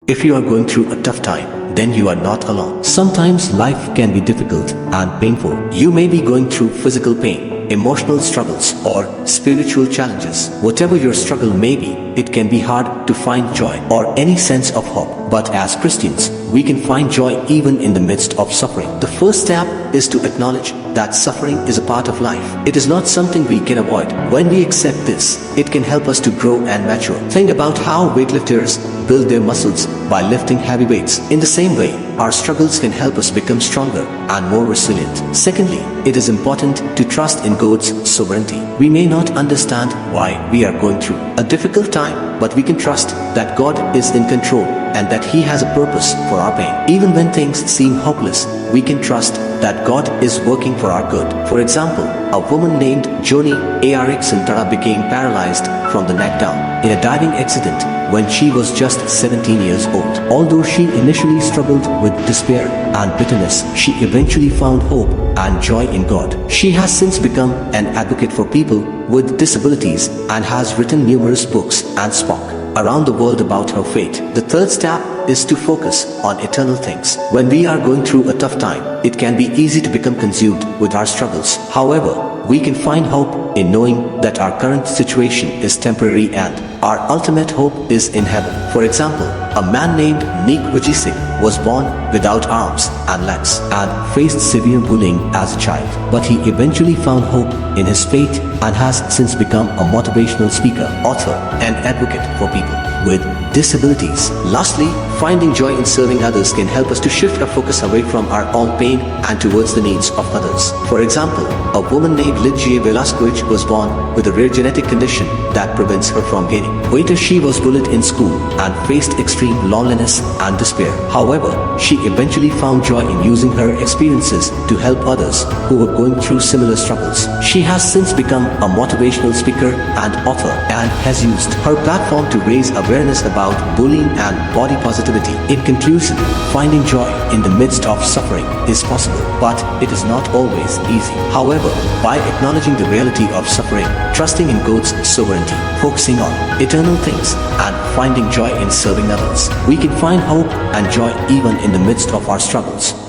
If you are going through a tough time, then you are not alone. Sometimes life can be difficult and painful. You may be going through physical pain, emotional struggles, or spiritual challenges. Whatever your struggle may be, it can be hard to find joy or any sense of hope. But as Christians, we can find joy even in the midst of suffering. The first step is to acknowledge that suffering is a part of life. It is not something we can avoid. When we accept this, it can help us to grow and mature. Think about how weightlifters build their muscles by lifting heavy weights. In the same way, our struggles can help us become stronger and more resilient. Secondly, it is important to trust in God's sovereignty. We may not understand why we are going through a difficult time, but we can trust that God is in control and that He has a purpose for our pain. Even when things seem hopeless, we can trust that God is working for our good. For example, a woman named Joni Erickson became paralyzed from the neck down in a diving accident when she was just 17 years old. Although she initially struggled with despair and bitterness, she eventually found hope and joy in God. She has since become an advocate for people with disabilities and has written numerous books and spoke around the world about her faith. The third step is to focus on eternal things. When we are going through a tough time, it can be easy to become consumed with our struggles. However, we can find hope in knowing that our current situation is temporary and our ultimate hope is in heaven. For example, a man named Nick Vujicic was born without arms and legs and faced severe bullying as a child. But he eventually found hope in his faith and has since become a motivational speaker, author, and advocate for people with disabilities. Lastly, finding joy in serving others can help us to shift our focus away from our own pain and towards the needs of others. For example, a woman named Ligia Velasquez was born with a rare genetic condition that prevents her from gaining weight. She was bullied in school and faced extreme loneliness and despair. However, she eventually found joy in using her experiences to help others who were going through similar struggles. She has since become a motivational speaker and author and has used her platform to raise awareness about bullying and body positivity. In conclusion, finding joy in the midst of suffering is possible, but it is not always easy. However, by acknowledging the reality of suffering, trusting in God's sovereignty, focusing on eternal things, and finding joy in serving others, we can find hope and joy even in the midst of our struggles.